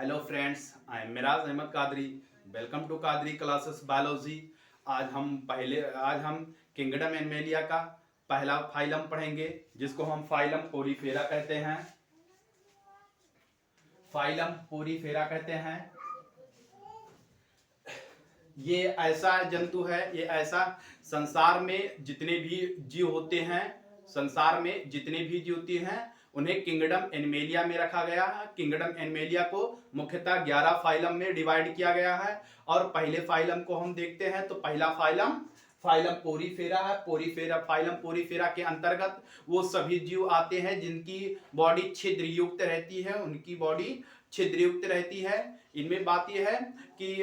Hello friends, I am Miraj Ahmad Qadri. Welcome to Qadri classes biology. आज हम kingdom animalia का पहला फाइलम पढ़ेंगे, जिसको हम फाइलम पोरीफेरा कहते हैं। फाइलम पोरीफेरा कहते हैं। ये ऐसा जंतु है, ये ऐसा संसार में जितने भी जीव होते हैं, संसार में जितने भी जीव होते हैं उन्हें किंगडम एनिमेलिया में रखा गया है। किंगडम एनिमेलिया को मुख्यतः 11 फाइलम में डिवाइड किया गया है। और पहले फाइलम को हम देखते हैं तो पहला फाइलम फाइलम पोरीफेरा है। फाइलम पोरीफेरा के अंतर्गत वो सभी जीव आते हैं जिनकी बॉडी छिद्र युक्त रहती है, उनकी बॉडी छिद्र युक्त रहती है। इनमें बात यह है कि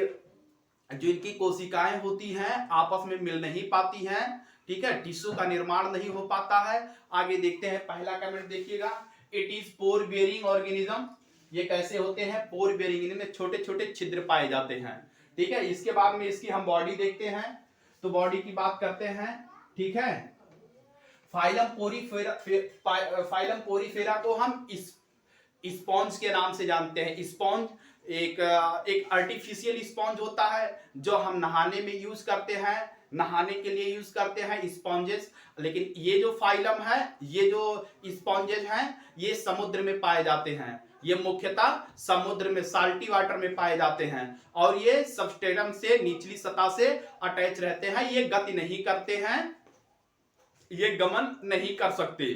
जो इनकी कोशिकाएं होती हैं आपस में मिल नहीं पाती हैं, ठीक है, टिश्यू का निर्माण नहीं हो पाता है। आगे देखते हैं, पहला कमेंट देखिएगा, it is pore bearing organism. ये कैसे होते हैं? पोर बेयरिंग, इनमें छोटे छोटे छिद्र पाए जाते हैं, ठीक है। इसके बाद में इसकी हम बॉडी देखते हैं, तो बॉडी की बात करते हैं, ठीक है। फाइलम पोरीफेरा को हम स्पॉन्ज के नाम से जानते हैं। स्पॉन्ज एक आर्टिफिशियल स्पॉन्ज होता है जो हम नहाने में यूज करते हैं, नहाने के लिए यूज करते हैं स्पॉन्जेस। लेकिन ये जो फाइलम है, ये जो स्पॉन्जेस हैं, ये समुद्र में पाए जाते हैं। ये मुख्यतः समुद्र में साल्टी वाटर में पाए जाते हैं और ये सबस्ट्रेटम से निचली सतह से अटैच रहते हैं। ये गति नहीं करते हैं, ये गमन नहीं कर सकते।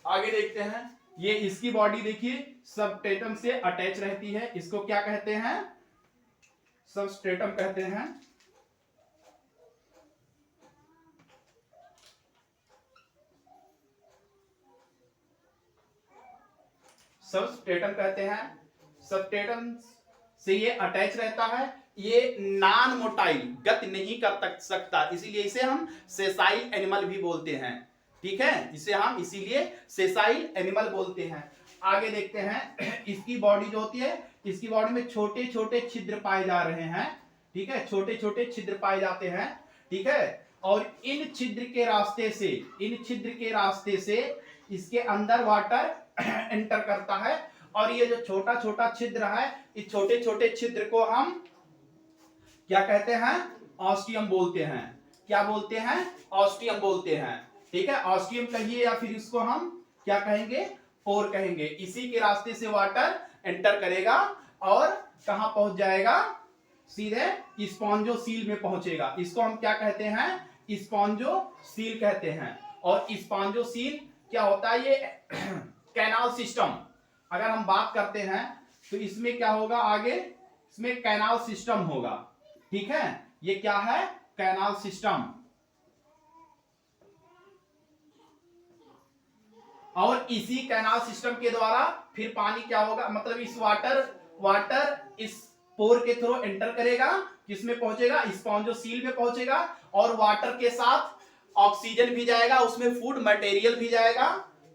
आगे देखते हैं, ये इसकी बॉडी देखिए सबस्ट्रेटम से अटैच रहती है। इसको क्या कहते हैं? सबस्ट्रेटम कहते हैं। सबस्ट्रेटम कहते हैं। सबस्ट्रेटम से ये अटैच रहता है। ये नॉन मोटाइल, गति नहीं कर सकता, इसीलिए इसे हम सेसाइल एनिमल भी बोलते हैं, ठीक है। इसे हम इसीलिए सेसाइल एनिमल बोलते हैं। आगे देखते हैं, इसकी बॉडी जो होती है, इसकी बॉडी में छोटे छोटे छिद्र पाए जा रहे हैं, ठीक है, छोटे छोटे छिद्र पाए जाते हैं, ठीक है। और इन छिद्र के रास्ते से इसके अंदर वाटर एंटर करता है। और ये जो छोटा छोटा छिद्र है, इस छोटे छोटे छिद्र को हम क्या कहते हैं? ऑस्टियम बोलते हैं। क्या बोलते हैं? ऑस्टियम बोलते हैं, ठीक है। ऑस्टियम कहिए या फिर इसको हम क्या कहेंगे? पोर कहेंगे। इसी के रास्ते से वाटर एंटर करेगा और कहां पहुंच जाएगा? सीधे स्पॉन्जोसील में पहुंचेगा। इसको हम क्या कहते हैं? स्पॉन्जोसील कहते हैं। और स्पॉन्जोसील क्या होता है? ये कैनाल सिस्टम, अगर हम बात करते हैं तो इसमें क्या होगा? आगे इसमें कैनाल सिस्टम होगा, ठीक है। ये क्या है? Canal system. और इसी कैनाल सिस्टम के द्वारा फिर पानी क्या होगा? मतलब इस वाटर इस पोर के थ्रू एंटर करेगा, किसमें पहुंचेगा? स्पॉन्जोसील में पहुंचेगा। और वाटर के साथ ऑक्सीजन भी जाएगा, उसमें फूड मटेरियल भी जाएगा,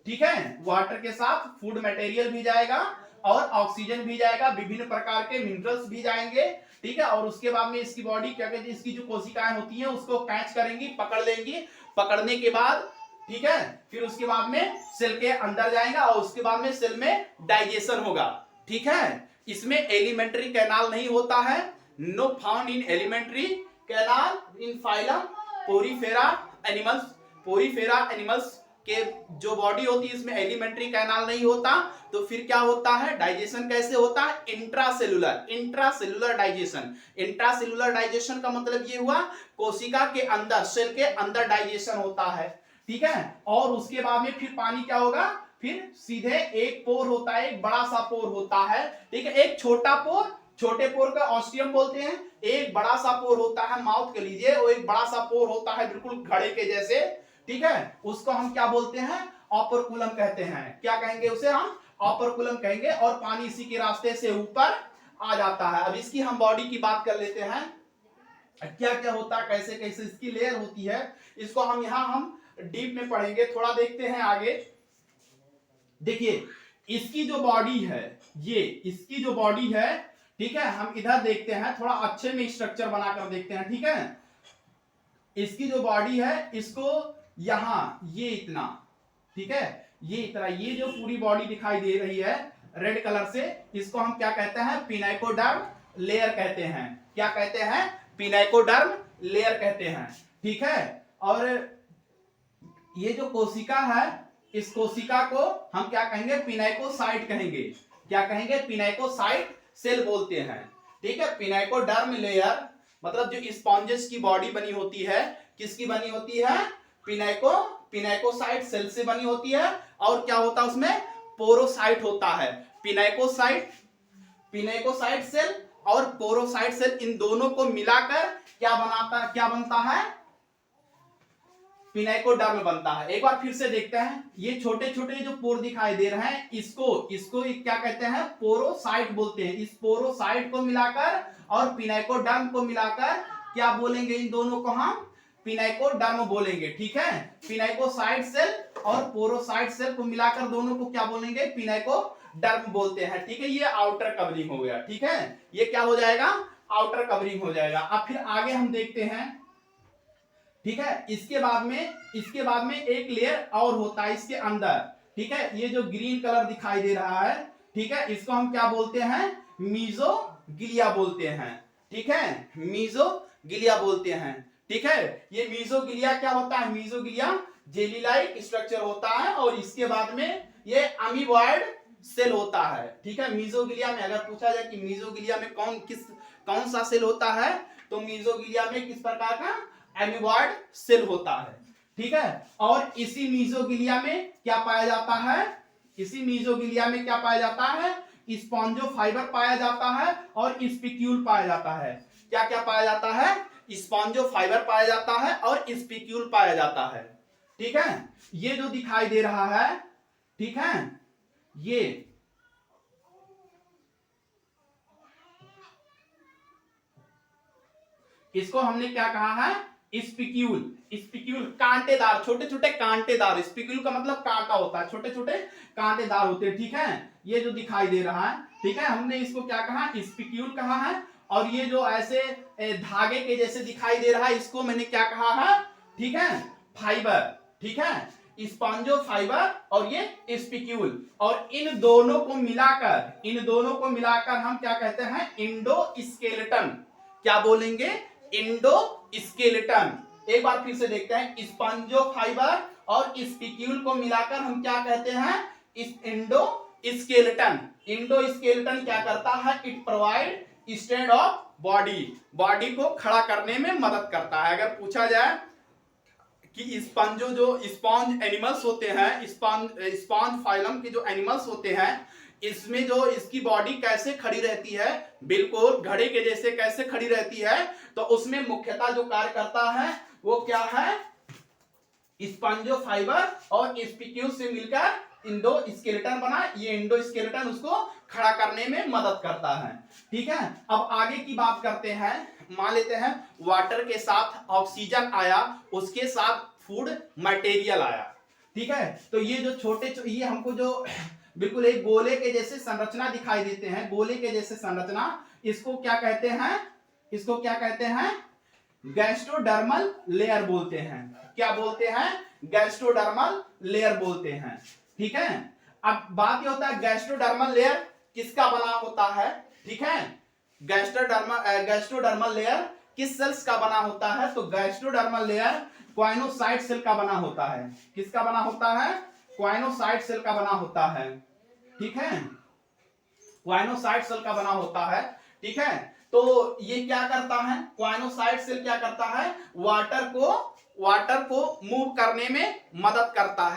ठीक है। वाटर के साथ फूड मटेरियल भी जाएगा और ऑक्सीजन भी जाएगा, विभिन्न प्रकार के मिनरल्स भी जाएंगे, ठीक है। और उसके बाद में इसकी बॉडी क्या कहते हैं? इसकी जो कोशिकाएं होती हैं उसको कैच करेंगी, पकड़ लेंगी। पकड़ने के बाद, ठीक है, फिर उसके बाद में सेल के अंदर जाएगा और उसके बाद में सेल में डाइजेशन होगा, ठीक है। इसमें एलिमेंट्री कैनाल नहीं होता है। No found in alimentary canal in phylum Porifera animals. Porifera animals के जो बॉडी होती है इसमें एलिमेंट्री कैनाल नहीं होता। तो फिर क्या होता है? डाइजेशन कैसे होता है? Intracellular digestion. इंट्रासेलुलर डाइजेशन का मतलब ये हुआ कोशिका के अंदर, सेल के अंदर डाइजेशन होता है, ठीक है। और उसके बाद में फिर पानी क्या होगा? फिर सीधे एक पोर होता है, एक बड़ा सा पोर होता है, ठीक है। एक छोटा पोर, छोटे पोर का ऑस्टियम बोलते हैं। एक बड़ा सा पोर होता है, माउथ के लीजिए, और एक बड़ा सा पोर होता है बिल्कुल घड़े के जैसे, ठीक है। उसको हम क्या बोलते हैं? ऑपरकुलम कहते हैं। क्या कहेंगे उसे? हम ऑपरकुलम कहेंगे। और पानी इसी के रास्ते से ऊपर आ जाता है। अब इसकी हम बॉडी की बात कर लेते हैं, क्या क्या होता है, कैसे कैसे इसकी लेयर होती है। इसको हम डीप में पढ़ेंगे, थोड़ा देखते हैं आगे। देखिए, इसकी जो बॉडी है, ये इसकी जो बॉडी है, ठीक है, हम इधर देखते हैं, थोड़ा अच्छे में स्ट्रक्चर बनाकर देखते हैं, ठीक है। इसकी जो बॉडी है, इसको यहां ये इतना, ठीक है, ये इतना, ये जो पूरी बॉडी दिखाई दे रही है, रेड कलर से, इसको हम क्या कहते हैं, पिनाइकोडर्म लेयर कहते हैं। क्या कहते हैं, पिनाइकोडर्म लेयर कहते हैं। ठीक है, और ये जो कोशिका है, इस कोशिका को हम क्या कहेंगे, पिनाइकोसाइट कहेंगे। क्या कहेंगे, पिनाइकोसाइट सेल बोलते हैं। ठीक है, पिनाइकोडर्म लेयर मतलब जो स्पॉन्जेस की बॉडी बनी होती है, किसकी बनी होती है, पिनाइकोसाइट सेल से बनी होती है। और क्या होता है उसमें, पोरोसाइट होता है। पिनाइकोसाइट सेल और पोरोसाइट सेल, इन दोनों को मिलाकर क्या बनता है, पिनाइकोडर्म बनता है। एक बार फिर से देखते हैं, ये छोटे छोटे जो पोर दिखाई दे रहे हैं, इसको क्या कहते हैं, पोरोसाइट बोलते हैं। इस पोरोसाइट को मिलाकर और पिनाइकोडर्म को मिलाकर क्या बोलेंगे, इन दोनों को हम पिनाइकोडर्म बोलेंगे। ठीक है, पिनाइकोसाइट सेल और पोरोसाइट सेल को मिलाकर दोनों को क्या बोलेंगे, पिनाइकोडर्म बोलते हैं। ठीक है, ये आउटर कवरिंग हो गया। ठीक है, ये क्या हो जाएगा, आउटर कवरिंग हो जाएगा। अब फिर आगे हम देखते हैं। ठीक है, इसके बाद में एक लेयर और होता है इसके अंदर। ठीक है, ये जो ग्रीन कलर दिखाई दे रहा है, ठीक है, इसको हम क्या बोलते हैं, मीजोगिलिया बोलते हैं। ठीक है, मीजोगिलिया बोलते हैं। ठीक है, ये मीजोगिलिया क्या होता है, मीजोगिलिया जेली लाइक स्ट्रक्चर होता है, और इसके बाद में ये अमीबॉइड सेल होता है। ठीक है, मीजोगिलिया में अगर पूछा जाए कि मीजोगिलिया में कौन सा सेल होता है, तो मीजोगिलिया में किस प्रकार का एमीबॉइड सेल होता है। ठीक है, और इसी मीजोगिलिया में क्या पाया जाता है, स्पॉन्जो फाइबर पाया जाता है और स्पिक्यूल पाया जाता है। क्या क्या पाया जाता है, स्पॉन्जो फाइबर पाया जाता है और स्पिक्यूल पाया जाता है। ठीक है, ये जो दिखाई दे रहा है, ठीक है, ये इसको हमने क्या कहा है, स्पिक्यूल कांटेदार, छोटे छोटे कांटेदार। स्पिक्यूल का मतलब कांटा होता है, छोटे छोटे कांटेदार होते हैं। ठीक है, ये जो दिखाई दे रहा है, ठीक है, हमने इसको क्या कहा, स्पिक्यूल कहा है। और ये जो ऐसे धागे के जैसे दिखाई दे रहा है, इसको मैंने क्या कहा है, ठीक है, फाइबर। ठीक है, स्पॉन्जो फाइबर और ये स्पिक्यूल, और इन दोनों को मिलाकर हम क्या कहते हैं, इंडोस्केलेटन। क्या बोलेंगे, इंडोस्केलेटन। एक बार फिर से देखते हैं, स्पॉन्जो फाइबर और स्पिक्यूल को मिलाकर हम क्या कहते हैं, इंडोस्केलेटन। इंडोस्केलेटन क्या करता है, it provide stand of body को खड़ा करने में मदद करता है। अगर पूछा जाए कि स्पॉन्ज एनिमल्स होते हैं, स्पॉन्ज फाइलम के जो एनिमल्स होते हैं, इसमें जो इसकी बॉडी कैसे खड़ी रहती है, बिल्कुल घड़े के जैसे कैसे खड़ी रहती है, तो उसमें मुख्यतः जो कार्य करता है वो क्या है, स्पॉन्जो फाइबर और स्पिक्यूल से मिलकर इंडोस्केलेटन बना। ये इंडोस्केलेटन उसको खड़ा करने में मदद करता है। ठीक है, अब आगे की बात करते हैं। मान लेते हैं वाटर के साथ ऑक्सीजन आया, उसके साथ फूड मटेरियल आया। ठीक है, तो ये जो ये हमको जो बिल्कुल एक गोले के जैसे संरचना दिखाई देते हैं, गोले के जैसे संरचना, इसको क्या कहते हैं, गैस्ट्रोडर्मल लेयर बोलते हैं। क्या बोलते हैं, गैस्ट्रोडर्मल लेयर बोलते हैं। ठीक है, अब बात ये होता है गैस्ट्रोडर्मल लेयर किसका बना होता है। ठीक है, गैस्ट्रोडर्मल लेयर किस सेल्स का बना होता है, तो गैस्ट्रोडर्मल लेयर क्वाइनोसाइट सेल का बना होता है। किसका बना होता है, क्वाइनोसाइट सेल का बना होता है। ठीक है, क्वाइनोसाइट सेल का बना होता है। ठीक है, तो ये क्या करता है, क्वाइनोसाइट सेल क्या करता है, वाटर को मूव करने में मदद करता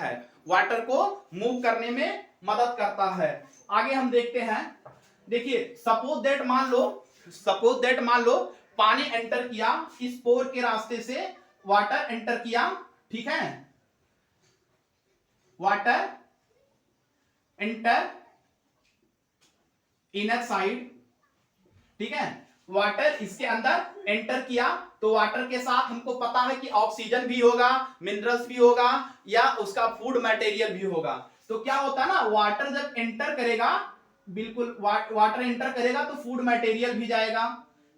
है, आगे हम देखते हैं। देखिए, सपोज दैट मान लो पानी एंटर किया, इस पोर के रास्ते से वाटर एंटर किया। ठीक है, वाटर एंटर इनर साइड। ठीक है, वाटर इसके अंदर एंटर किया, तो वाटर के साथ हमको पता है कि ऑक्सीजन भी होगा, मिनरल्स भी होगा, या उसका फूड मटेरियल भी होगा। तो क्या होता है ना, वाटर जब एंटर करेगा, बिल्कुल वाटर एंटर करेगा तो फूड मटेरियल भी जाएगा।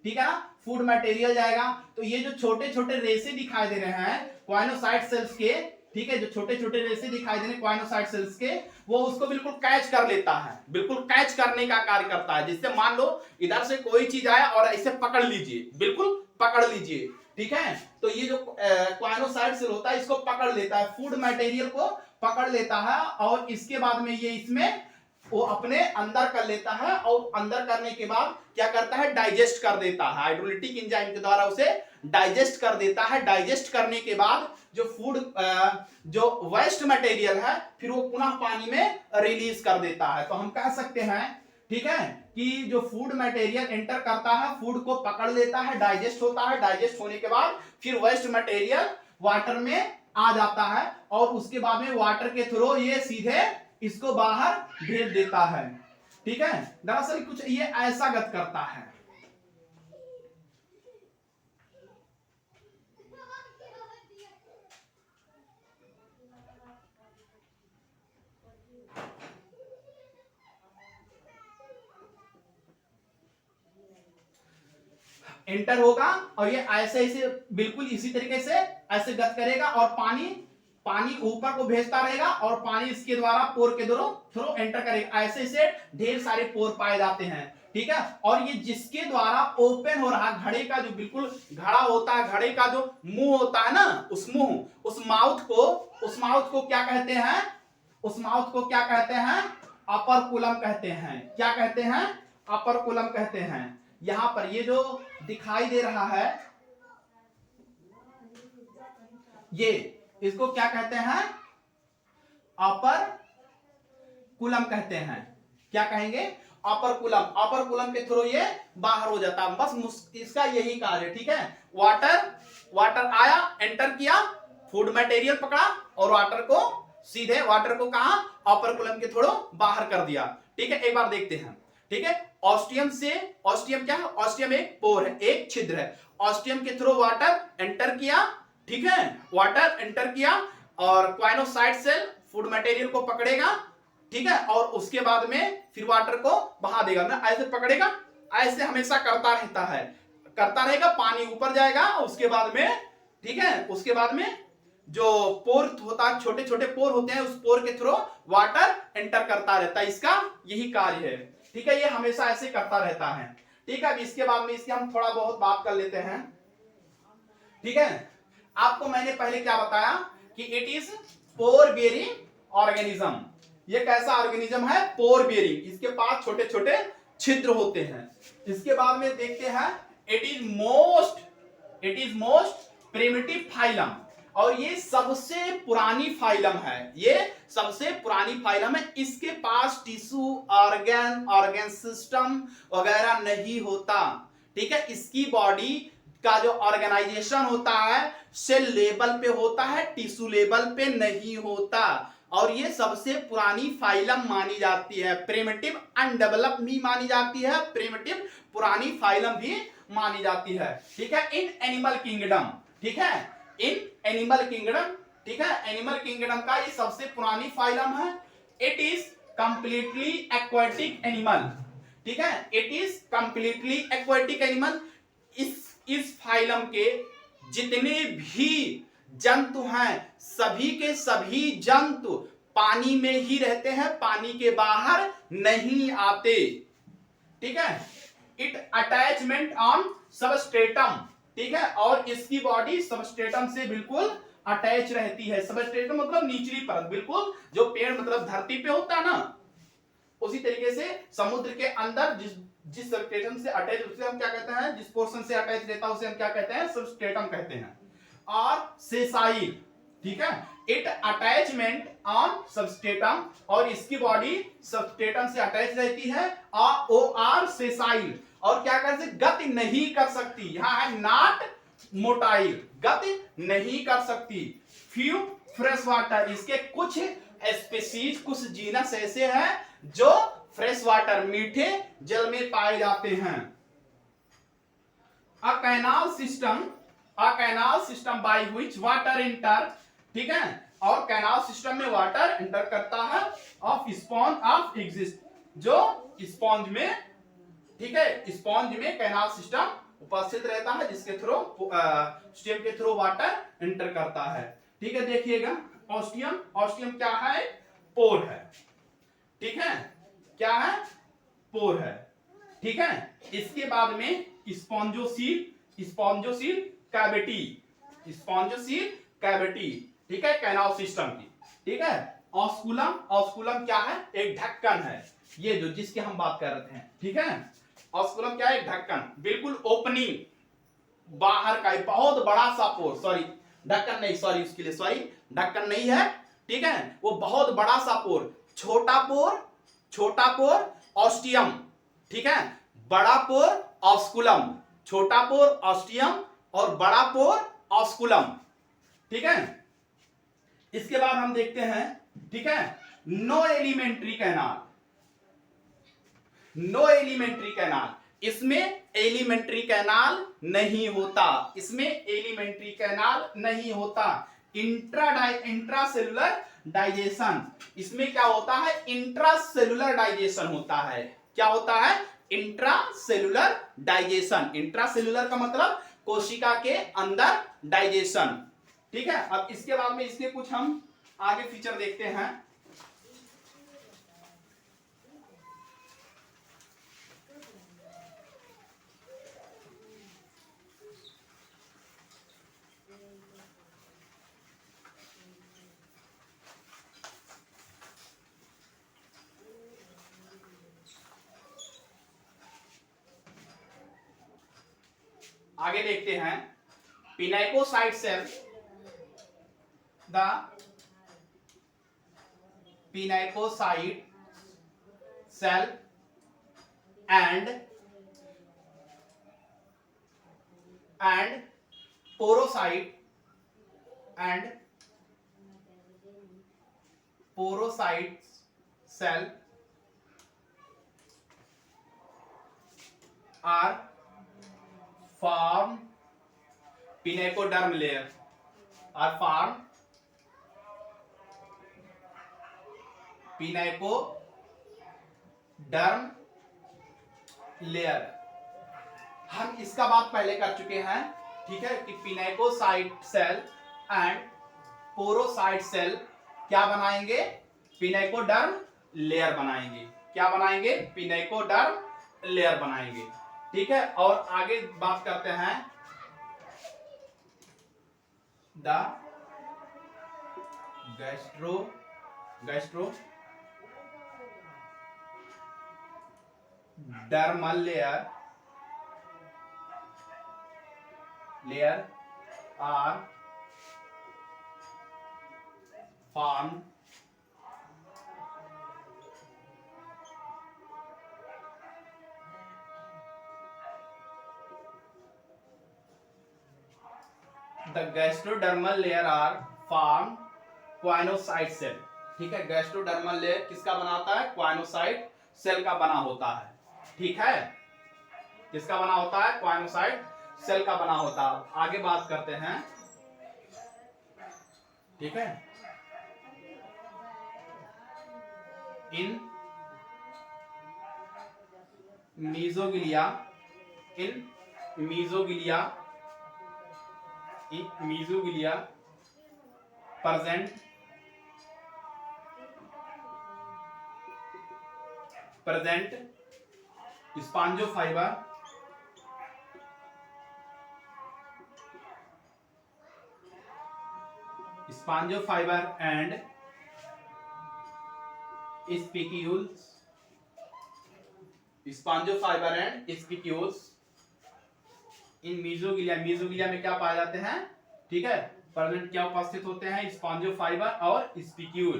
ठीक है ना, फूड मटेरियल जाएगा। तो ये जो छोटे छोटे रेसे दिखाई दे रहे हैं क्वाइनोसाइट सेल्स के, ठीक है, जो छोटे छोटे रेसे दिखाई दे रहे क्वाइनोसाइट सेल्स के, वो उसको बिल्कुल कैच कर लेता है, बिल्कुल कैच करने का कार्य करता है। जिससे मान लो इधर से कोई चीज आया और ऐसे पकड़ लीजिए, बिल्कुल पकड़ लीजिए, ठीक है। तो ये जो क्वाइनोसाइट सेल होता है इसको पकड़ लेता है, फूड मटेरियल को पकड़ लेता है, और इसके बाद में ये इसमें वो अपने अंदर कर लेता है, और अंदर करने के बाद क्या करता है, डाइजेस्ट कर देता है, हाइड्रोलिटिक एंजाइम के द्वारा उसे डाइजेस्ट कर देता है। डाइजेस्ट करने के बाद जो फूड जो वेस्ट मटेरियल है फिर वो पुनः पानी में रिलीज कर देता है। तो हम कह सकते हैं, ठीक है, कि जो फूड मटेरियल एंटर करता है, फूड को पकड़ लेता है, डाइजेस्ट होता है, डाइजेस्ट होने के बाद फिर वेस्ट मटेरियल वाटर में आ जाता है, और उसके बाद में वाटर के थ्रू ये सीधे इसको बाहर भेज देता है, ठीक है। दरअसल कुछ ये ऐसा गत करता है। एंटर होगा और ये ऐसे ऐसे बिल्कुल इसी तरीके से ऐसे गत करेगा, और पानी ऊपर को भेजता रहेगा, और पानी इसके द्वारा पोर के थ्रू एंटर करेगा। ऐसे ऐसे ढेर सारे पोर पाए जाते हैं, ठीक है। और ये जिसके द्वारा ओपन हो रहा घड़े का जो बिल्कुल घड़ा होता है, घड़े का जो मुंह होता है ना, उस माउथ को क्या कहते हैं, उस माउथ को क्या कहते हैं, अपर कहते हैं। क्या कहते हैं, अपर कहते हैं। यहां पर ये जो दिखाई दे रहा है, ये इसको क्या कहते हैं, अपर कुलम कहते हैं। क्या कहेंगे, अपर कुलम के थ्रू ये बाहर हो जाता है। बस इसका यही कार्य, ठीक है। वाटर आया, एंटर किया, फूड मटेरियल पकड़ा, और वाटर को कहा, अपर कुलम के थ्रू बाहर कर दिया, ठीक है। एक बार देखते हैं, ठीक है। ऑस्टियम क्या है, ऑस्टियम एक पोर है, एक छिद्र है। ऑस्टियम के थ्रू वाटर एंटर किया, ठीक है, वाटर एंटर किया, और क्वाइनोसाइट सेल फूड मटेरियल को पकड़ेगा, ठीक है, और उसके बाद में फिर वाटर को बहा देगा ना, ऐसे पकड़ेगा, ऐसे हमेशा करता रहेगा, पानी ऊपर जाएगा, उसके बाद में, ठीक है, उसके बाद में जो पोर होता है, छोटे छोटे पोर होते हैं, उस पोर के थ्रू वाटर एंटर करता रहता है। इसका यही कार्य है, ठीक है। ये हमेशा ऐसे करता रहता है, ठीक है। अब इसके बाद में इसकी हम थोड़ा बहुत बात कर लेते हैं, ठीक है। आपको मैंने पहले क्या बताया कि it is pore bearing organism. ये कैसा ऑर्गेनिज्म है, पोर बेयरिंग, इसके पास छोटे छोटे छिद्र होते हैं। इसके बाद में देखते हैं, it is most primitive phylum, और ये सबसे पुरानी फाइलम है, ये सबसे पुरानी फाइलम है। इसके पास टिश्यू, ऑर्गन सिस्टम वगैरह नहीं होता, ठीक है। इसकी बॉडी का जो ऑर्गेनाइजेशन होता है सेल लेवल पे होता है, टिश्यू लेवल पे नहीं होता, और ये सबसे पुरानी फाइलम मानी जाती है। प्रिमिटिव अनडेवलप भी मानी जाती है, प्रिमिटिव पुरानी फाइलम भी मानी जाती है, ठीक है। इन एनिमल किंगडम, ठीक है, इन एनिमल किंगडम, ठीक है, एनिमल किंगडम का ये सबसे पुरानी फाइलम है। It is completely aquatic animal, ठीक है, it is completely aquatic animal. इस फाइलम के जितने भी जंतु हैं, सभी के सभी जंतु पानी में ही रहते हैं, पानी के बाहर नहीं आते, ठीक है। इट अटैचमेंट ऑन सबस्ट्रेटम, ठीक है, और इसकी बॉडी सबस्ट्रेटम से बिल्कुल अटैच रहती है। सबस्ट्रेटम मतलब निचली परत, बिल्कुल जो पेड़ मतलब धरती पे होता है ना, उसी तरीके से समुद्र के अंदर जिस सबस्ट्रेटम से अटैच, उसे हम क्या कहते हैं, जिस पोर्शन से अटैच रहता है उसे हम क्या कहते हैं, सबस्ट्रेटम कहते हैं। और सेसाइल, ठीक है, इट अटैचमेंट ऑन सबस्ट्रेटम, और इसकी बॉडी सबस्ट्रेटम से अटैच रहती है, और सेसाइल, और क्या कर सकती, गति नहीं कर सकती। यहां है नॉट मोटाइल, गति नहीं कर सकती। फ्यू फ्रेश वाटर, इसके कुछ स्पीशीज, कुछ जीनस ऐसे हैं जो फ्रेश वाटर, मीठे जल में पाए जाते हैं। A canal system by which water enter, ठीक है, और कैनाल सिस्टम में वाटर एंटर करता है ऑफ स्पॉन्ज ऑफ एग्जिस्ट, जो स्पॉन्ज में, ठीक है, स्पॉन्ज में कैनाल सिस्टम उपस्थित रहता है, जिसके थ्रू स्टेम के थ्रू वाटर एंटर करता है, ठीक है। देखिएगा ऑस्टियम, ऑस्टियम क्या है? पोर है, ठीक है, क्या है? पोर है, ठीक है। इसके बाद में spongocoel, spongocoel cavity, spongocoel cavity, ठीक है, कैनाल सिस्टम की, ठीक है। ऑस्कुलम, ऑस्कुलम क्या है? एक ढक्कन है, ये जो जिसकी हम बात कर रहे थे, ठीक है। ऑस्कुलम क्या है? एक ढक्कन, बिल्कुल ओपनिंग, बाहर का बहुत बड़ा सा पोर, सॉरी ढक्कन नहीं, सॉरी उसके लिए सॉरी, ढक्कन नहीं है, ठीक है, वो बहुत बड़ा सा पोर, छोटा पोर, छोटा पोर ऑस्टियम, ठीक है, बड़ा पोर ऑस्कुलम, छोटा पोर ऑस्टियम और बड़ा पोर ऑस्कुलम, ठीक है। इसके बाद हम देखते हैं, ठीक है, no alimentary canal, no alimentary canal, इसमें एलिमेंट्री कैनाल नहीं होता, इसमें एलिमेंट्री कैनाल नहीं होता। इंट्रासेलुलर डाइजेशन, इसमें क्या होता है? इंट्रासेलुलर डाइजेशन होता है, क्या होता है? इंट्रासेलुलर डाइजेशन, इंट्रासेलुलर का मतलब कोशिका के अंदर डाइजेशन, ठीक है। अब इसके बाद में इसके कुछ हम आगे फीचर देखते हैं। आगे देखते हैं, pinacocyte cell, the pinacocyte cell and porocyte and porocyte cell are formed, pinacoderm layer are formed, pinacoderm layer, हम इसका बात पहले कर चुके हैं, ठीक है, कि पिनाकोसाइट सेल एंड पोरोसाइट सेल क्या बनाएंगे? पिनाकोडर्म लेयर बनाएंगे, क्या बनाएंगे? पिनाकोडर्म लेयर बनाएंगे, ठीक है। और आगे बात करते हैं, the gastrodermal layer are formed the gastrodermal layer are formed choanocyte cell, ठीक है। गैस्ट्रोडर्मल लेयर किसका बनाता है? क्वाइनोसाइट सेल का बना होता है, ठीक है, किसका बना होता है? क्वाइनोसाइट सेल का बना होता है। आगे बात करते हैं, ठीक है, इन मीजोगिलिया present spongofiber and spicules इन मीजोगिलिया में क्या पाए जाते हैं? ठीक है, प्रेजेंट क्या उपस्थित होते हैं? स्पॉन्जोफाइबर और स्पिक्यूल,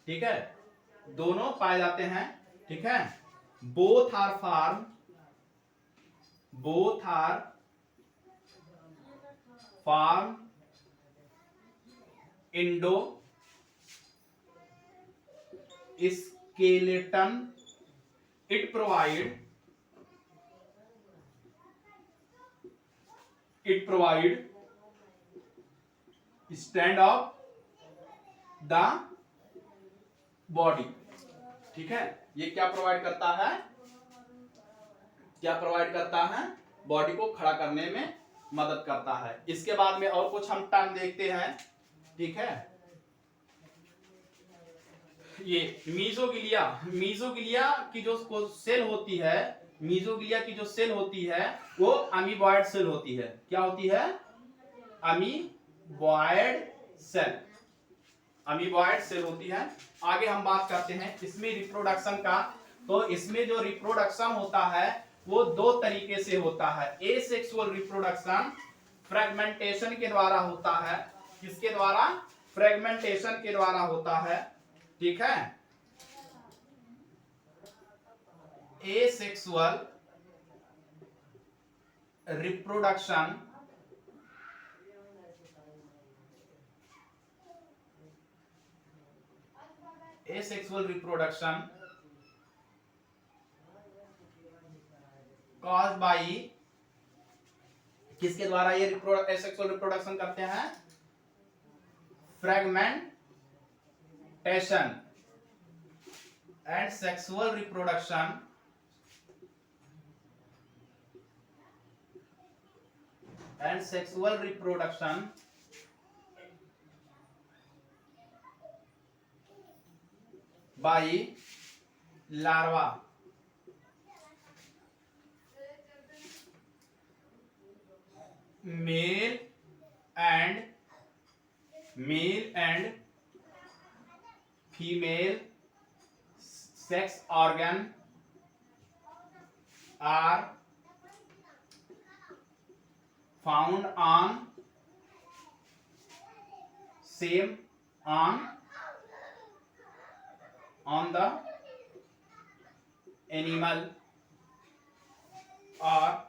ठीक है, दोनों पाए जाते हैं, ठीक है। Both are form endoskeleton, it provide stand of the body, ठीक है, ये क्या प्रोवाइड करता है? क्या प्रोवाइड करता है? बॉडी को खड़ा करने में मदद करता है। इसके बाद में और कुछ हम टर्म देखते हैं, ठीक है, ये मीजोगिलिया, मीजोगिलिया की जो सेल होती है, मीजोगिलिया की जो सेल होती है वो अमीबॉयड सेल होती है। क्या होती है? अमीबॉयड सेल, अमीबॉयड सेल होती है। आगे हम बात करते हैं इसमें रिप्रोडक्शन का। तो इसमें जो रिप्रोडक्शन होता है वो दो तरीके से होता है। एसेक्सुअल रिप्रोडक्शन फ्रेगमेंटेशन के द्वारा होता है। किसके द्वारा? फ्रेगमेंटेशन के द्वारा होता है। ठीक है। Asexual reproduction asexual reproduction caused by, किसके द्वारा ये asexual reproduction करते हैं? fragmentation and sexual reproduction by larva, male and female sex organ are found on same on the animal or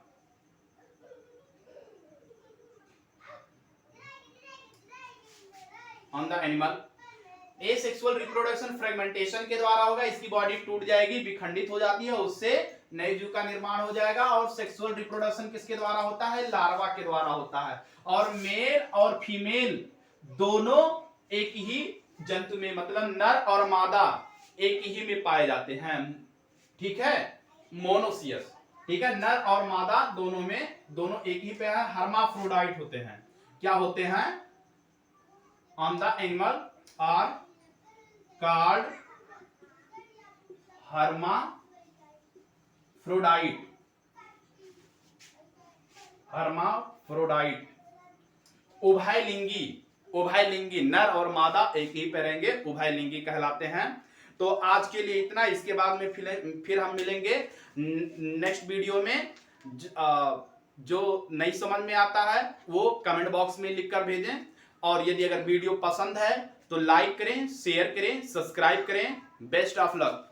on the animal। Asexual reproduction fragmentation के द्वारा होगा। इसकी body टूट जाएगी, विखंडित हो जाती है, उससे नए जीव का निर्माण हो जाएगा। और सेक्सुअल रिप्रोडक्शन किसके द्वारा होता है? लार्वा के द्वारा होता है। और मेल और फीमेल दोनों एक ही जंतु में, मतलब नर और मादा एक ही में पाए जाते हैं। ठीक है, मोनोसियस। ठीक है, नर और मादा दोनों में, दोनों एक ही पे है, हर्माफ्रोडाइट होते हैं। क्या होते हैं? On the animal are called hermaphrodite, hermaphrodite. उभयलिंगी, उभयलिंगी नर और मादा एक ही पे रहेंगे, उभयलिंगी कहलाते हैं। तो आज के लिए इतना। इसके बाद में फिर हम मिलेंगे नेक्स्ट वीडियो में। जो नहीं समझ में आता है वो कमेंट बॉक्स में लिखकर भेजें। और यदि अगर वीडियो पसंद है तो लाइक करें, शेयर करें, सब्सक्राइब करें। Best of luck.